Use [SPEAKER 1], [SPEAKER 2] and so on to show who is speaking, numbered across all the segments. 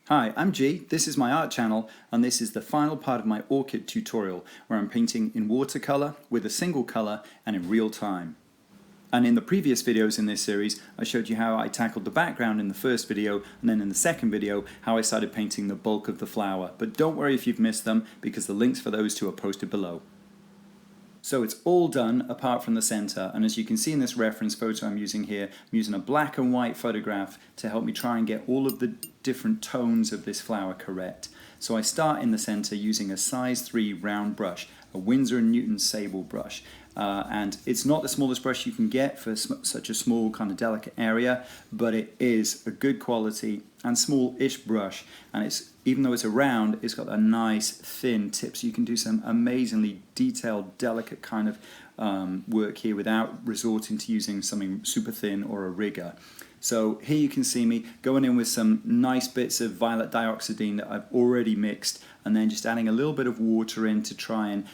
[SPEAKER 1] Hi, I'm G, this is my art channel, and this is the final part of my Orchid tutorial where I'm painting in watercolour with a single colour and in real time. And in the previous videos in this series I showed you how I tackled the background in the first video, and then in the second video how I started painting the bulk of the flower. But don't worry if you've missed them, because the links for those two are posted below. So it's all done apart from the center, and as you can see in this reference photo I'm using here, I'm using a black and white photograph to help me try and get all of the different tones of this flower correct. So I start in the center using a size 3 round brush, a Winsor & Newton sable brush. And it's not the smallest brush you can get for such a small kind of delicate area, but it is a good quality and small-ish brush, and it's, even though it's a round, it's got a nice thin tip, so you can do some amazingly detailed, delicate kind of work here without resorting to using something super thin or a rigger. So here you can see me going in with some nice bits of violet dioxazine that I've already mixed, and then just adding a little bit of water in to try and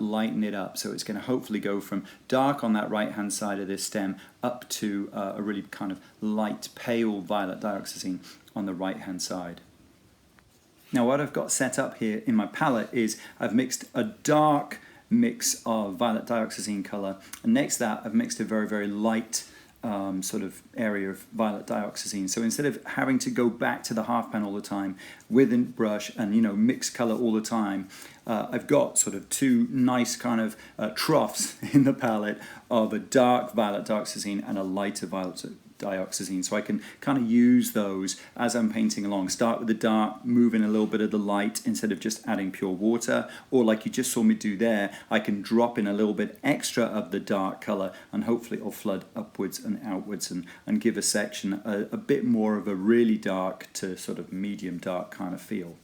[SPEAKER 1] lighten it up. So it's going to hopefully go from dark on that right hand side of this stem up to a really kind of light pale violet dioxazine on the right hand side. Now what I've got set up here in my palette is I've mixed a dark mix of violet dioxazine colour, and next to that I've mixed a very, very light sort of area of violet dioxazine. So instead of having to go back to the half pan all the time with a brush and mix colour all the time, I've got sort of two nice kind of troughs in the palette of a dark violet dioxazine and a lighter violet dioxazine, so I can kind of use those as I'm painting along. Start with the dark, move in a little bit of the light instead of just adding pure water, or like you just saw me do there, I can drop in a little bit extra of the dark color and hopefully it'll flood upwards and outwards and give a section a bit more of a really dark to sort of medium dark kind of feel.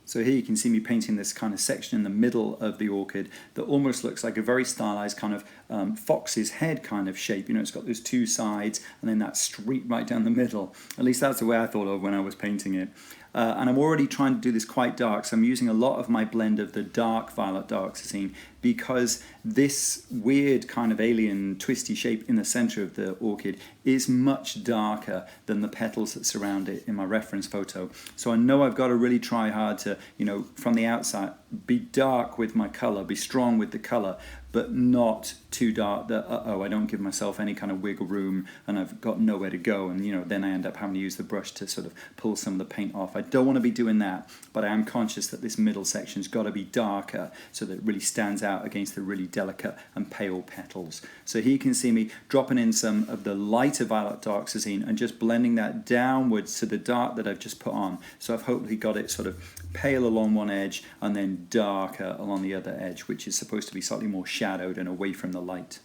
[SPEAKER 1] So here you can see me painting this kind of section in the middle of the orchid that almost looks like a very stylized kind of fox's head kind of shape. It's got those two sides and then that streak right down the middle. At least that's the way I thought of when I was painting it. And I'm already trying to do this quite dark, so I'm using a lot of my blend of the dark violet dioxazine, because this weird kind of alien twisty shape in the center of the orchid is much darker than the petals that surround it in my reference photo. So I know I've got to really try hard to, from the outside, be dark with my color, be strong with the color, but not too dark that, I don't give myself any kind of wiggle room and I've got nowhere to go, and then I end up having to use the brush to sort of pull some of the paint off. I don't want to be doing that, but I am conscious that this middle section's got to be darker so that it really stands out against the really delicate and pale petals. So here you can see me dropping in some of the lighter violet dioxazine and just blending that downwards to the dark that I've just put on. So I've hopefully got it sort of pale along one edge and then darker along the other edge, which is supposed to be slightly more shadowed and away from the light.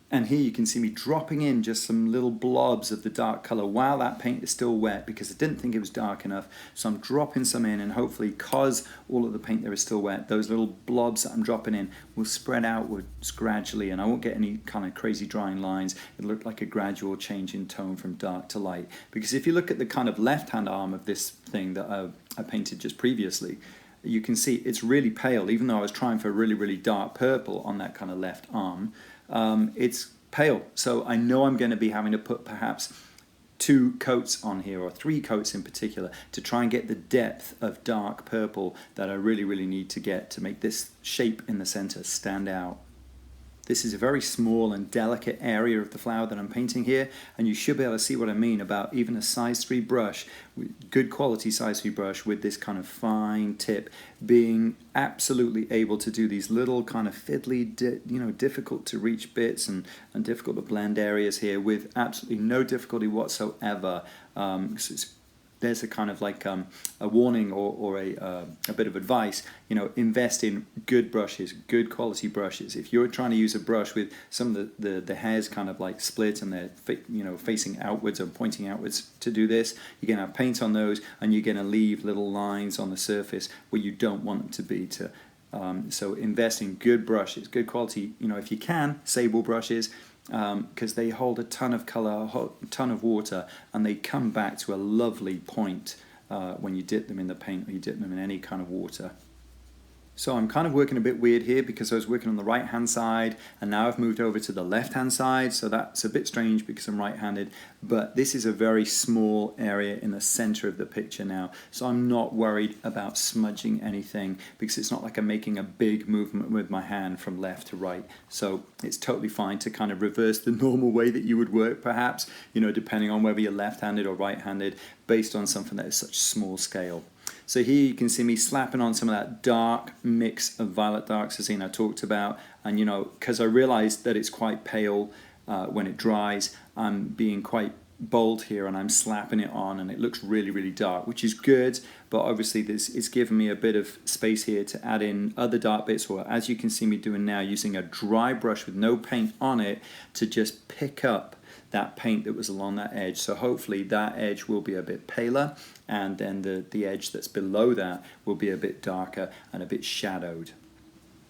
[SPEAKER 1] And here you can see me dropping in just some little blobs of the dark colour while that paint is still wet, because I didn't think it was dark enough. So I'm dropping some in, and hopefully, because all of the paint there is still wet, those little blobs that I'm dropping in will spread outwards gradually, and I won't get any kind of crazy drying lines. It'll look like a gradual change in tone from dark to light. Because if you look at the kind of left-hand arm of this thing that I painted just previously, you can see it's really pale, even though I was trying for a really, really dark purple on that kind of left arm. It's pale, so I know I'm going to be having to put perhaps 2 coats on here, or 3 coats in particular, to try and get the depth of dark purple that I really, really need to get to make this shape in the center stand out. This is a very small and delicate area of the flower that I'm painting here, and you should be able to see what I mean about even a size 3 brush, good quality size 3 brush with this kind of fine tip, being absolutely able to do these little kind of fiddly, difficult to reach bits and difficult to blend areas here with absolutely no difficulty whatsoever. There's a kind of like a warning or a bit of advice. Invest in good brushes, good quality brushes. If you're trying to use a brush with some of the hairs kind of like split and they're facing outwards or pointing outwards to do this, you're going to have paint on those, and you're going to leave little lines on the surface where you don't want them to be. So invest in good brushes, good quality. If you can, sable brushes. Because they hold a ton of colour, a ton of water, and they come back to a lovely point when you dip them in the paint or you dip them in any kind of water. So I'm kind of working a bit weird here because I was working on the right hand side and now I've moved over to the left hand side, so that's a bit strange because I'm right-handed, but this is a very small area in the center of the picture now, so I'm not worried about smudging anything because it's not like I'm making a big movement with my hand from left to right, so it's totally fine to kind of reverse the normal way that you would work perhaps, you know, depending on whether you're left-handed or right-handed based on something that is such small scale. So here you can see me slapping on some of that dark mix of violet dioxazine I talked about, and you know, because I realized that it's quite pale when it dries, I'm being quite bold here and I'm slapping it on and it looks really, really dark, which is good, but obviously this is giving me a bit of space here to add in other dark bits, or as you can see me doing now, using a dry brush with no paint on it to just pick up that paint that was along that edge. So hopefully that edge will be a bit paler, and then the edge that's below that will be a bit darker and a bit shadowed.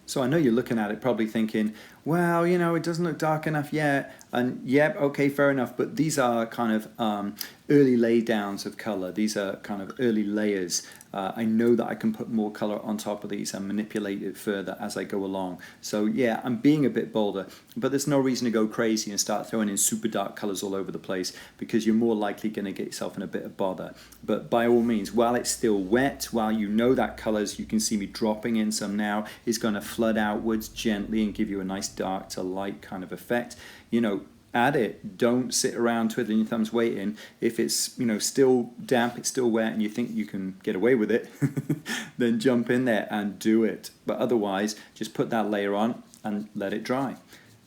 [SPEAKER 1] So I know you're looking at it probably thinking, well, you know, it doesn't look dark enough yet, and yep, okay, fair enough, but these are kind of early laydowns of color. These are kind of early layers. I know that I can put more color on top of these and manipulate it further as I go along. So yeah, I'm being a bit bolder, but there's no reason to go crazy and start throwing in super dark colors all over the place because you're more likely going to get yourself in a bit of bother. But by all means, while it's still wet, while you know that colors, you can see me dropping in some now, is going to flood outwards gently and give you a nice dark to light kind of effect. You know, add it. Don't sit around twiddling your thumbs waiting. If it's, you know, still damp, it's still wet, and you think you can get away with it, then jump in there and do it. But otherwise, just put that layer on and let it dry.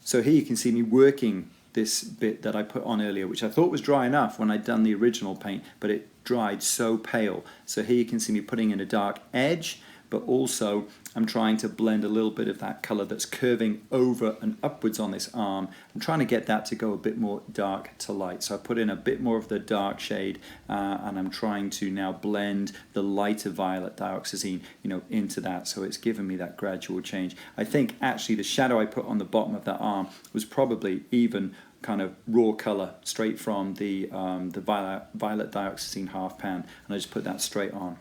[SPEAKER 1] So here you can see me working this bit that I put on earlier, which I thought was dry enough when I'd done the original paint, but it dried so pale. So here you can see me putting in a dark edge, but also I'm trying to blend a little bit of that color that's curving over and upwards on this arm. I'm trying to get that to go a bit more dark to light. So I put in a bit more of the dark shade, and I'm trying to now blend the lighter violet dioxazine, you know, into that. So it's given me that gradual change. I think actually the shadow I put on the bottom of that arm was probably even kind of raw color straight from the violet dioxazine half pan, and I just put that straight on.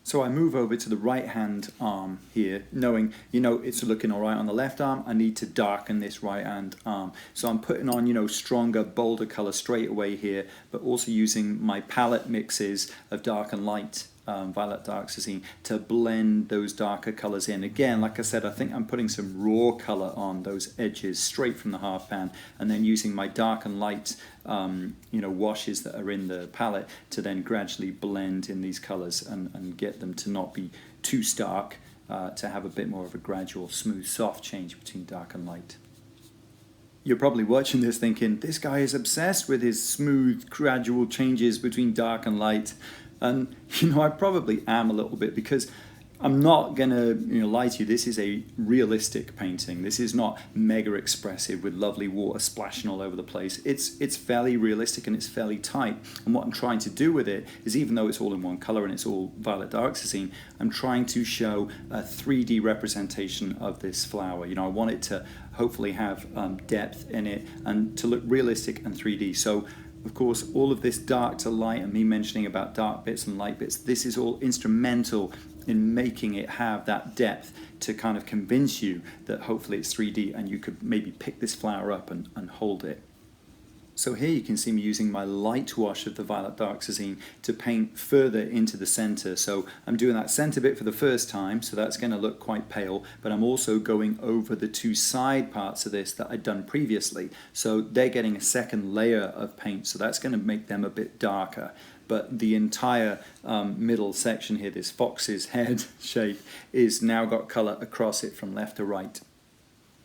[SPEAKER 1] So I move over to the right hand arm here, knowing, you know, it's looking all right on the left arm. I need to darken this right hand arm. So I'm putting on, you know, stronger, bolder color straight away here, but also using my palette mixes of dark and light violet dioxazine to blend those darker colors in. Again, like I said, I think I'm putting some raw color on those edges straight from the half pan, and then using my dark and light you know, washes that are in the palette to then gradually blend in these colors and get them to not be too stark, to have a bit more of a gradual, smooth, soft change between dark and light. You're probably watching this thinking, this guy is obsessed with his smooth, gradual changes between dark and light. And, you know, I probably am a little bit, because I'm not going to, you know, lie to you, this is a realistic painting. This is not mega expressive with lovely water splashing all over the place. It's fairly realistic and it's fairly tight. And what I'm trying to do with it is, even though it's all in one color and it's all violet dioxazine, I'm trying to show a 3D representation of this flower. You know, I want it to hopefully have depth in it and to look realistic and 3D. So of course, all of this dark to light and me mentioning about dark bits and light bits, this is all instrumental in making it have that depth to kind of convince you that hopefully it's 3D and you could maybe pick this flower up and hold it. So here you can see me using my light wash of the violet dioxazine to paint further into the center. So I'm doing that center bit for the first time, so that's going to look quite pale, but I'm also going over the two side parts of this that I'd done previously. So they're getting a second layer of paint, so that's going to make them a bit darker. But the entire middle section here, this fox's head shape, is now got color across it from left to right.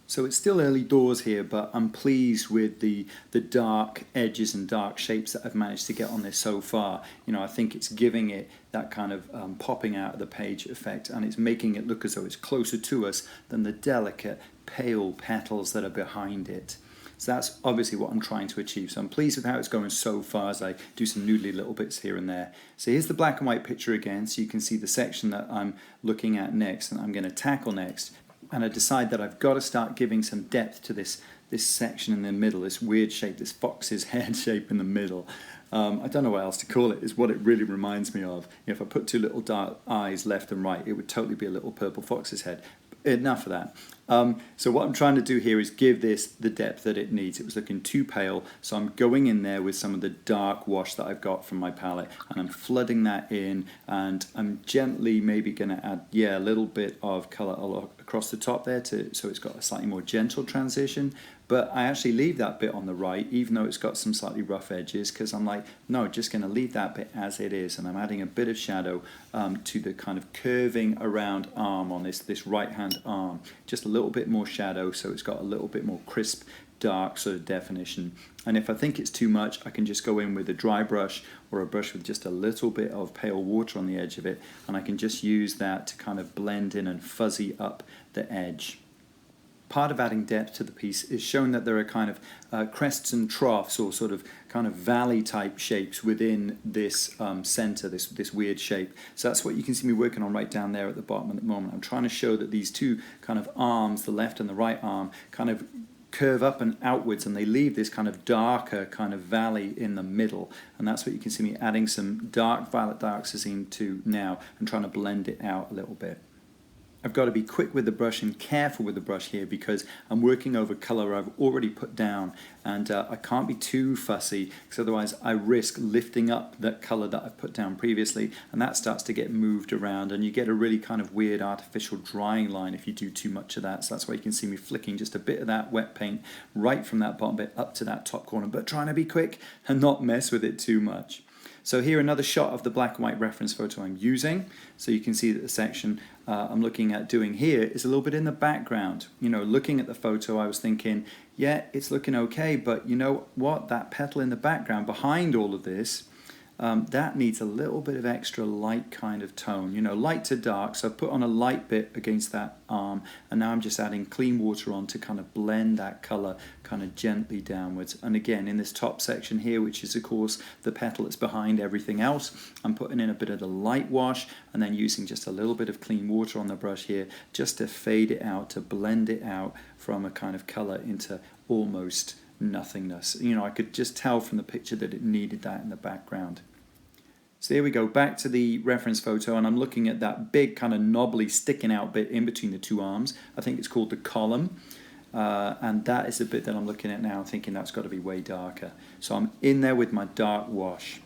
[SPEAKER 1] So it's still early doors here, but I'm pleased with the dark edges and dark shapes that I've managed to get on this so far. You know, I think it's giving it that kind of popping out of the page effect, and it's making it look as though it's closer to us than the delicate, pale petals that are behind it. So that's obviously what I'm trying to achieve. So I'm pleased with how it's going so far as I do some noodly little bits here and there. So here's the black and white picture again, so you can see the section that I'm looking at next and I'm going to tackle next. and I decide that I've got to start giving some depth to this section in the middle, this weird shape, this fox's head shape in the middle. I don't know what else to call it. It's what it really reminds me of. If I put two little dark eyes left and right, it would totally be a little purple fox's head. Enough of that. So what I'm trying to do here is give this the depth that it needs. It was looking too pale, so I'm going in there with some of the dark wash that I've got from my palette, and I'm flooding that in, and I'm gently maybe going to add, a little bit of colour across the top there so it's got a slightly more gentle transition. But I actually leave that bit on the right, even though it's got some slightly rough edges, because I'm like, no, just going to leave that bit as it is. And I'm adding a bit of shadow to the kind of curving around arm on this right-hand arm. Just a little bit more shadow, so it's got a little bit more crisp, dark sort of definition. And if I think it's too much, I can just go in with a dry brush or a brush with just a little bit of pale water on the edge of it, and I can just use that to kind of blend in and fuzzy up the edge. Part of adding depth to the piece is showing that there are kind of crests and troughs, or sort of kind of valley type shapes within this center, this weird shape. So that's what you can see me working on right down there at the bottom at the moment. I'm trying to show that these two kind of arms, the left and the right arm, kind of curve up and outwards, and they leave this kind of darker kind of valley in the middle. And that's what you can see me adding some dark violet dioxazine to now, and trying to blend it out a little bit. I've got to be quick with the brush and careful with the brush here, because I'm working over colour I've already put down, and I can't be too fussy, because otherwise I risk lifting up that colour that I've put down previously, and that starts to get moved around, and you get a really kind of weird artificial drying line if you do too much of that. So that's why you can see me flicking just a bit of that wet paint right from that bottom bit up to that top corner, but trying to be quick and not mess with it too much. So here, another shot of the black and white reference photo I'm using. So you can see that the section I'm looking at doing here is a little bit in the background. Looking at the photo, I was thinking, yeah, it's looking okay, but you know what? That petal in the background behind all of this, that needs a little bit of extra light kind of tone, light to dark. So I've put on a light bit against that arm, and now I'm just adding clean water on to kind of blend that colour kind of gently downwards. And again, in this top section here, which is of course the petal that's behind everything else, I'm putting in a bit of the light wash, and then using just a little bit of clean water on the brush here just to fade it out, to blend it out from a kind of colour into almost nothingness. I could just tell from the picture that it needed that in the background. So there we go, back to the reference photo, and I'm looking at that big kind of knobbly sticking out bit in between the two arms. I think it's called the column, and that is the bit that I'm looking at now, thinking that's got to be way darker. So I'm in there with my dark wash.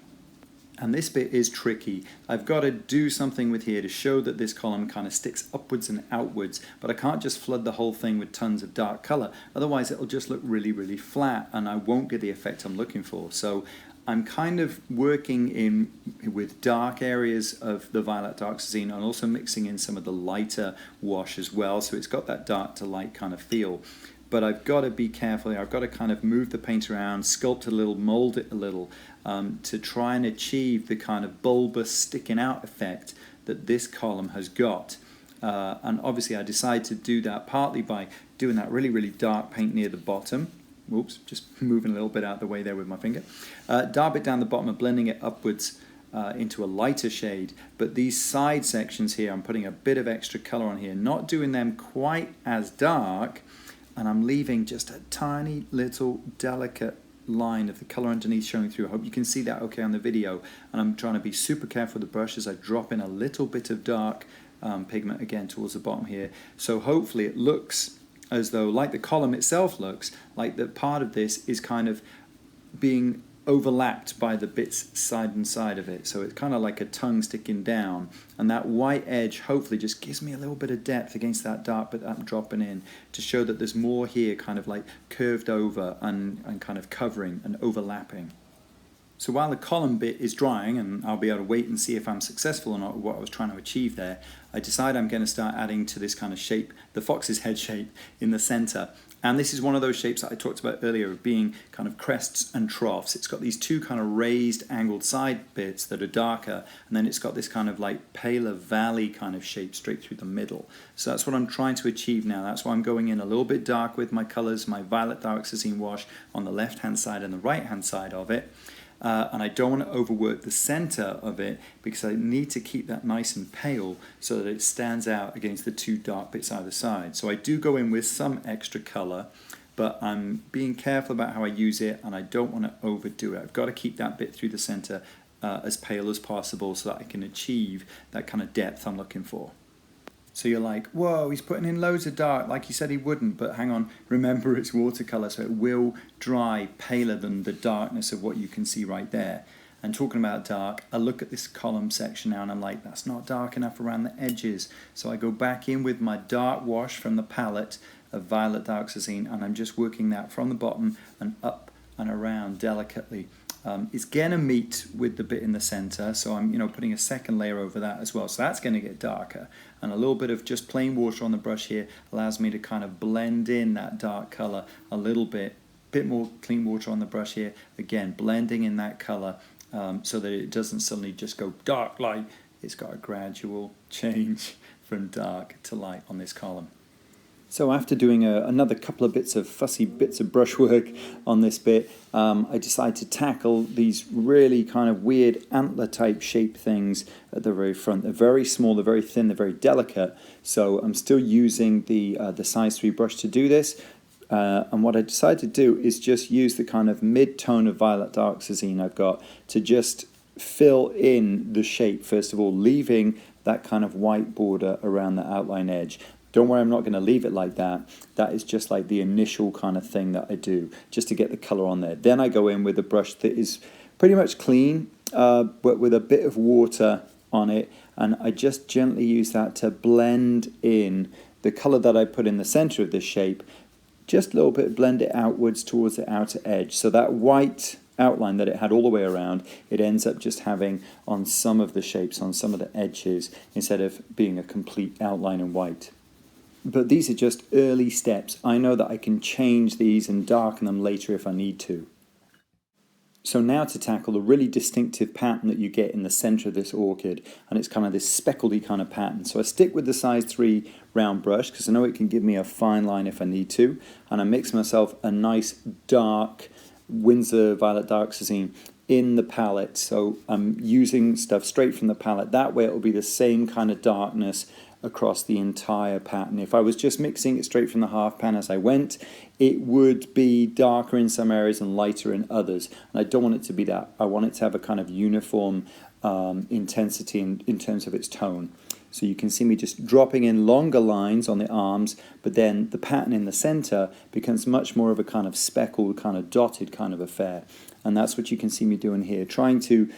[SPEAKER 1] And this bit is tricky. I've got to do something with here to show that this column kind of sticks upwards and outwards, but I can't just flood the whole thing with tons of dark color. Otherwise it'll just look really, really flat, and I won't get the effect I'm looking for. So I'm kind of working with dark areas of the violet dioxazine, and also mixing in some of the lighter wash as well, so it's got that dark to light kind of feel. But I've got to be careful here. I've got to kind of move the paint around, sculpt a little, mold it a little, to try and achieve the kind of bulbous sticking out effect that this column has got. And obviously I decided to do that partly by doing that really, really dark paint near the bottom. Oops, just moving a little bit out of the way there with my finger. Dark bit down the bottom and blending it upwards into a lighter shade. But these side sections here, I'm putting a bit of extra color on here, not doing them quite as dark, and I'm leaving just a tiny little delicate line of the color underneath showing through. I hope you can see that okay on the video. And I'm trying to be super careful with the brush as I drop in a little bit of dark pigment again towards the bottom here. So hopefully it looks as though, like the column itself looks, like that part of this is kind of being overlapped by the bits side and side of it. So it's kind of like a tongue sticking down, and that white edge hopefully just gives me a little bit of depth against that dark bit that I'm dropping in, to show that there's more here kind of like curved over and kind of covering and overlapping. So while the column bit is drying, and I'll be able to wait and see if I'm successful or not with what I was trying to achieve there, I decide I'm going to start adding to this kind of shape, the fox's head shape in the center. And this is one of those shapes that I talked about earlier of being kind of crests and troughs. It's got these two kind of raised angled side bits that are darker, and then it's got this kind of like paler valley kind of shape straight through the middle. So that's what I'm trying to achieve now. That's why I'm going in a little bit dark with my colors, my violet dioxazine wash on the left hand side and the right hand side of it. and I don't want to overwork the center of it because I need to keep that nice and pale so that it stands out against the two dark bits either side. So I do go in with some extra color, but I'm being careful about how I use it, and I don't want to overdo it. I've got to keep that bit through the center as pale as possible so that I can achieve that kind of depth I'm looking for. So you're like, whoa, he's putting in loads of dark like he said he wouldn't, but hang on, remember it's watercolor, so it will dry paler than the darkness of what you can see right there. And talking about dark, I look at this column section now and I'm like, that's not dark enough around the edges. So I go back in with my dark wash from the palette of violet dioxazine, and I'm just working that from the bottom and up and around delicately. It's going to meet with the bit in the center, so I'm putting a second layer over that as well, so that's going to get darker, and a little bit of just plain water on the brush here allows me to kind of blend in that dark color a little bit more clean water on the brush here, again blending in that color so that it doesn't suddenly just go dark light. It's got a gradual change from dark to light on this column. So after doing another couple of fussy bits of brushwork on this bit, I decided to tackle these really kind of weird antler type shape things at the very front. They're very small, they're very thin, they're very delicate. So I'm still using the size 3 brush to do this. And what I decided to do is just use the kind of mid-tone of violet dioxazine I've got to just fill in the shape, first of all, leaving that kind of white border around the outline edge. Don't worry, I'm not going to leave it like that. That is just like the initial kind of thing that I do, just to get the color on there. Then I go in with a brush that is pretty much clean, but with a bit of water on it, and I just gently use that to blend in the color that I put in the center of this shape, just a little bit, blend it outwards towards the outer edge. So that white outline that it had all the way around, it ends up just having on some of the shapes, on some of the edges, instead of being a complete outline in white. But these are just early steps. I know that I can change these and darken them later if I need to. So now to tackle the really distinctive pattern that you get in the center of this orchid, and it's kind of this speckledy kind of pattern. So I stick with the size 3 round brush because I know it can give me a fine line if I need to, and I mix myself a nice dark Winsor violet dioxazine in the palette. So I'm using stuff straight from the palette. That way it will be the same kind of darkness across the entire pattern. If I was just mixing it straight from the half pan as I went, it would be darker in some areas and lighter in others. And I don't want it to be that. I want it to have a kind of uniform intensity in terms of its tone. So you can see me just dropping in longer lines on the arms, but then the pattern in the center becomes much more of a kind of speckled, kind of dotted kind of affair. And that's what you can see me doing here, trying to,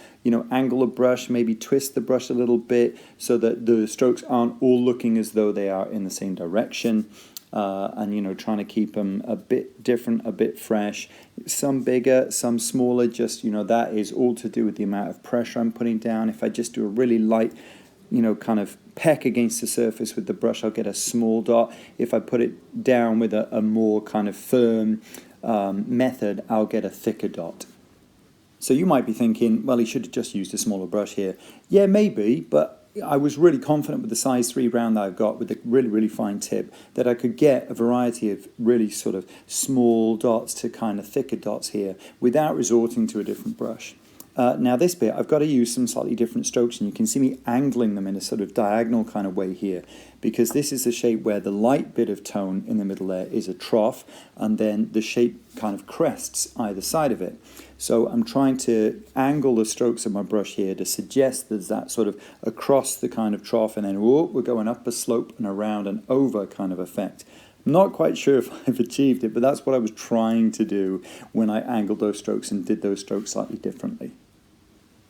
[SPEAKER 1] angle the brush, maybe twist the brush a little bit so that the strokes aren't all looking as though they are in the same direction. And, trying to keep them a bit different, a bit fresh. Some bigger, some smaller, just, that is all to do with the amount of pressure I'm putting down. If I just do a really light, kind of peck against the surface with the brush, I'll get a small dot. If I put it down with a more kind of firm method, I'll get a thicker dot. So you might be thinking, well, he should have just used a smaller brush here. Yeah, maybe, but I was really confident with the size 3 round that I've got with a really, really fine tip that I could get a variety of really sort of small dots to kind of thicker dots here without resorting to a different brush. Now this bit, I've got to use some slightly different strokes, and you can see me angling them in a sort of diagonal kind of way here, because this is the shape where the light bit of tone in the middle there is a trough, and then the shape kind of crests either side of it. So I'm trying to angle the strokes of my brush here to suggest there's that sort of across the kind of trough, and then we're going up a slope and around and over kind of effect. I'm not quite sure if I've achieved it, but that's what I was trying to do when I angled those strokes and did those strokes slightly differently.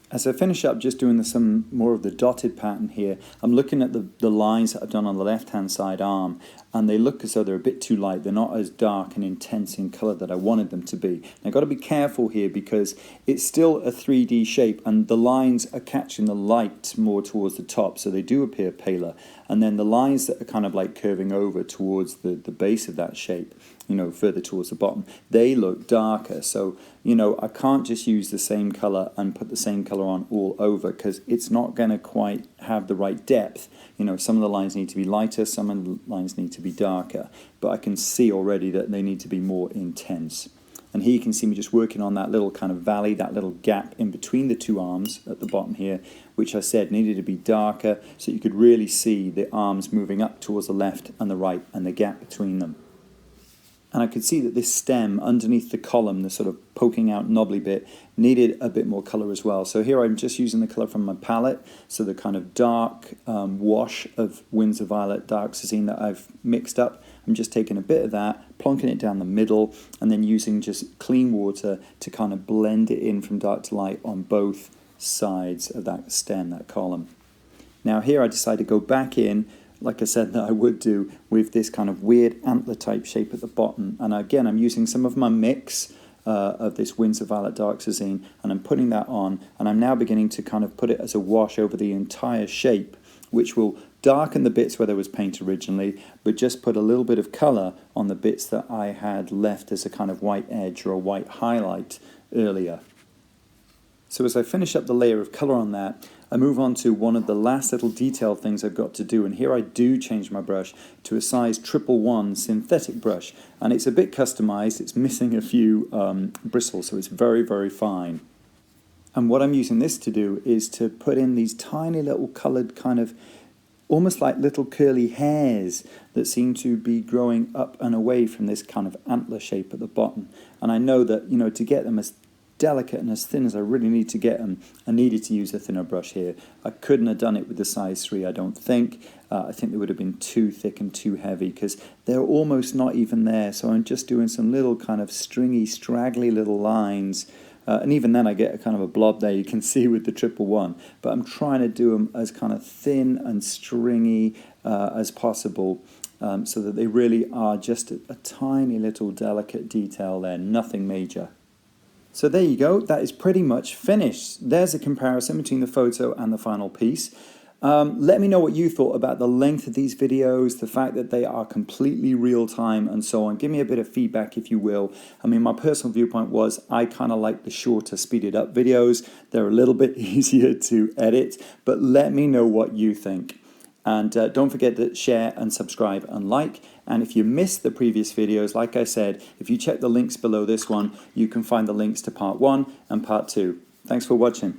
[SPEAKER 1] As I finish up just doing some more of the dotted pattern here, I'm looking at the lines that I've done on the left-hand side arm, and they look as though they're a bit too light. They're not as dark and intense in colour that I wanted them to be. And I've got to be careful here because it's still a 3D shape, and the lines are catching the light more towards the top, so they do appear paler. And then the lines that are kind of like curving over towards the base of that shape, further towards the bottom, they look darker. So, I can't just use the same color and put the same color on all over because it's not going to quite have the right depth. Some of the lines need to be lighter, some of the lines need to be darker, but I can see already that they need to be more intense. And here you can see me just working on that little kind of valley, that little gap in between the two arms at the bottom here, which I said needed to be darker so you could really see the arms moving up towards the left and the right and the gap between them. And I could see that this stem underneath the column, the sort of poking out knobbly bit, needed a bit more colour as well. So here I'm just using the colour from my palette, so the kind of dark wash of Winsor Violet Dioxazine that I've mixed up. I'm just taking a bit of that, plonking it down the middle, and then using just clean water to kind of blend it in from dark to light on both sides of that stem, that column. Now here I decided to go back in, like I said that I would do, with this kind of weird antler type shape at the bottom. And again, I'm using some of my mix of this Winsor Violet Dioxazine, and I'm putting that on, and I'm now beginning to kind of put it as a wash over the entire shape, which will darken the bits where there was paint originally, but just put a little bit of colour on the bits that I had left as a kind of white edge or a white highlight earlier. So as I finish up the layer of colour on that, I move on to one of the last little detail things I've got to do, and here I do change my brush to a size 111 synthetic brush, and it's a bit customized. It's missing a few bristles, so it's very, very fine. And what I'm using this to do is to put in these tiny little coloured kind of almost like little curly hairs that seem to be growing up and away from this kind of antler shape at the bottom. And I know that, you know, to get them as delicate and as thin as I really need to get them, I needed to use a thinner brush here. I couldn't have done it with the size 3, I don't think. I think they would have been too thick and too heavy because they're almost not even there. So I'm just doing some little kind of stringy, straggly little lines. And even then I get a kind of a blob there, you can see with the 111. But I'm trying to do them as kind of thin and stringy as possible, so that they really are just a tiny little delicate detail there, nothing major. So there you go, that is pretty much finished. There's a comparison between the photo and the final piece. Let me know what you thought about the length of these videos, the fact that they are completely real time and so on. Give me a bit of feedback if you will. I mean, my personal viewpoint was I kind of like the shorter, speeded up videos. They're a little bit easier to edit, but let me know what you think. And don't forget to share and subscribe and like. And if you missed the previous videos, like I said, if you check the links below this one, you can find the links to part 1 and part 2. Thanks for watching.